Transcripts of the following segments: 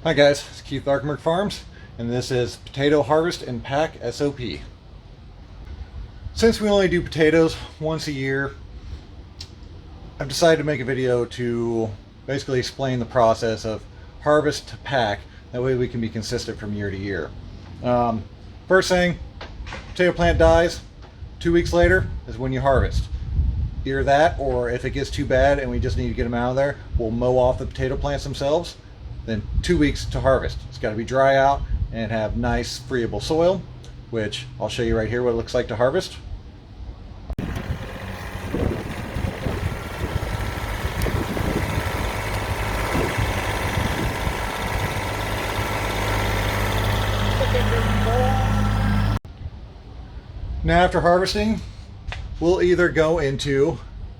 Hi guys, it's Keith Arkenberg Farms, and this is Potato Harvest and Pack SOP. Since we only do potatoes once a year, I've decided to make a video to basically explain the process of harvest to pack. That way we can be consistent from year to year. First thing, potato plant dies, 2 weeks later is when you harvest. Either that, or if it gets too bad and we just need to get them out of there, we'll mow off the potato plants themselves. Then 2 weeks to harvest. It's got to be dry out and have nice friable soil, which I'll show you right here what it looks like to harvest. Now after harvesting, we'll either go into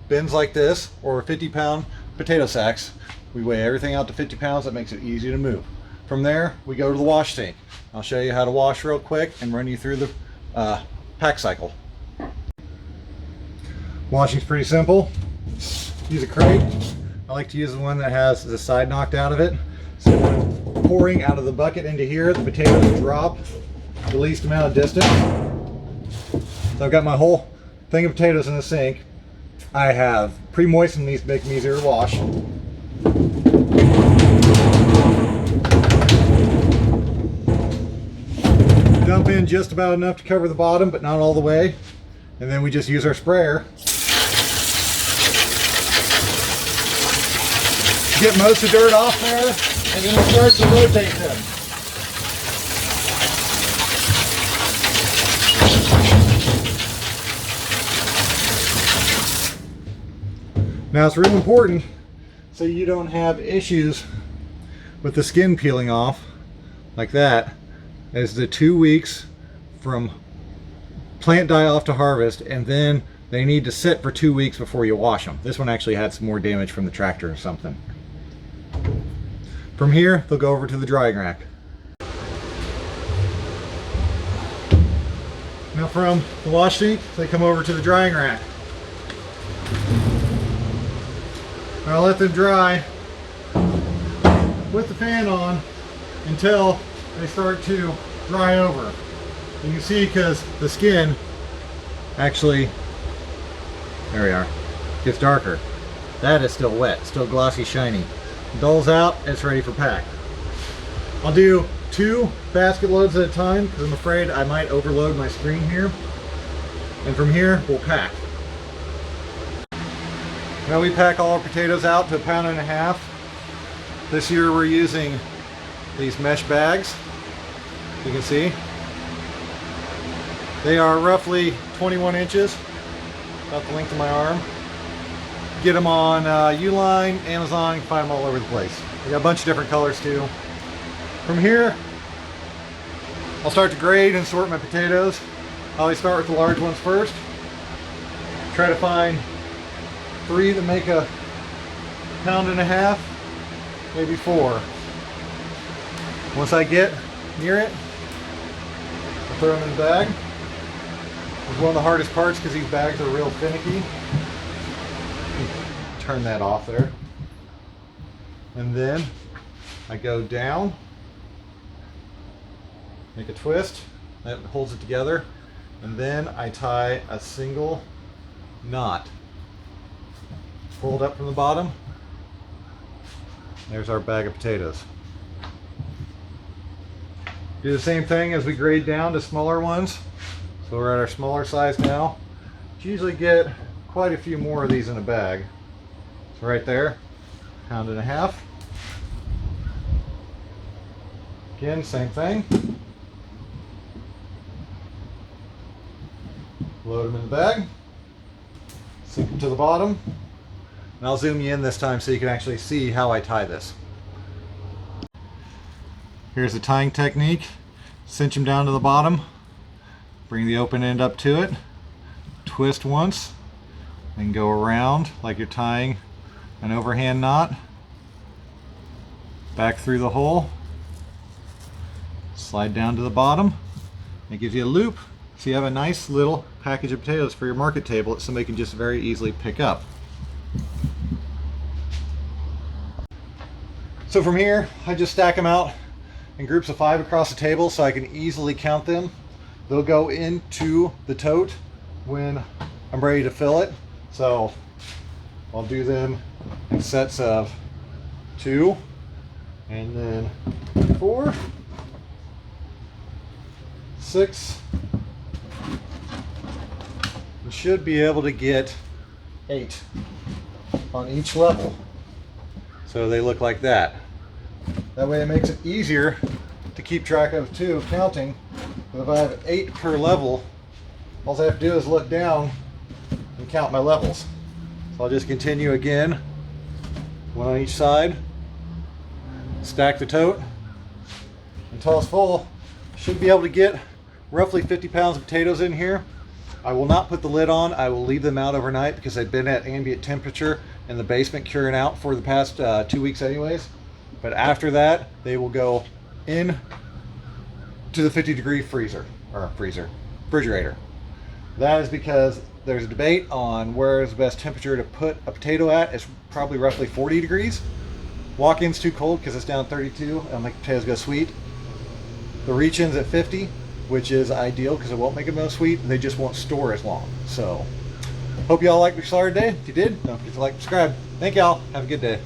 bins like this or 50-pound potato sacks. We weigh everything out to 50 pounds. That makes it easy to move. From there, we go to the wash tank. I'll show you how to wash real quick and run you through the pack cycle. Washing's pretty simple. Use a crate. I like to use the one that has the side knocked out of it. So when I'm pouring out of the bucket into here, the potatoes drop the least amount of distance. So I've got my whole thing of potatoes in the sink. I have pre-moistened these to make them easier to wash. Dump in just about enough to cover the bottom, but not all the way. And then we just use our sprayer to get most of the dirt off there, and then we'll start to rotate them. Now it's really important so you don't have issues with the skin peeling off like that, as the 2 weeks from plant die off to harvest, and then they need to sit for 2 weeks before you wash them. This one actually had some more damage from the tractor or something. From here, they'll go over to the drying rack. Now from the wash sink, they come over to the drying rack. I'll let them dry with the fan on until they start to dry over. You can see because the skin actually, there we are, gets darker. That is still wet, still glossy, shiny. Dulls out, it's ready for pack. I'll do 2 basket loads at a time because I'm afraid I might overload my screen here. And from here, we'll pack. Now we pack all our potatoes out to 1.5 pounds. This year we're using these mesh bags. You can see they are roughly 21 inches, about the length of my arm. Get them on Uline, Amazon, you can find them all over the place. We got a bunch of different colors too. From here, I'll start to grade and sort my potatoes. I always start with the large ones first. Try to find 3 that make 1.5 pounds, maybe 4. Once I get near it, I'll throw them in the bag. It's one of the hardest parts because these bags are real finicky. Turn that off there. And then I go down, make a twist, that holds it together, and then I tie a single knot. Fold up from the bottom. There's our bag of potatoes. Do the same thing as we grade down to smaller ones. So we're at our smaller size now. Usually get quite a few more of these in a bag. So right there, 1.5 pounds. Again, same thing. Load them in the bag. Sink them to the bottom. And I'll zoom you in this time so you can actually see how I tie this. Here's the tying technique. Cinch them down to the bottom. Bring the open end up to it. Twist once. Then go around like you're tying an overhand knot. Back through the hole. Slide down to the bottom. It gives you a loop. So you have a nice little package of potatoes for your market table that somebody can just very easily pick up. So from here, I just stack them out in groups of 5 across the table so I can easily count them. They'll go into the tote when I'm ready to fill it. So I'll do them in sets of 2 and then 4, 6. We should be able to get 8 on each level. So they look like that. That way it makes it easier to keep track of too, counting. But if I have 8 per level, all I have to do is look down and count my levels. So I'll just continue again, 1 on each side, stack the tote until it's full. Should be able to get roughly 50 pounds of potatoes in here. I will not put the lid on. I will leave them out overnight because they've been at ambient temperature in the basement curing out for the past 2 weeks anyways. But after that, they will go in to the 50-degree refrigerator. That is because there's a debate on where is the best temperature to put a potato at. It's probably roughly 40 degrees. Walk-in's too cold because it's down 32. It'll make potatoes go sweet. The reach-in's at 50, which is ideal because it won't make them go sweet. They just won't store as long. So, hope y'all liked what you saw today. If you did, don't forget to like and subscribe. Thank y'all. Have a good day.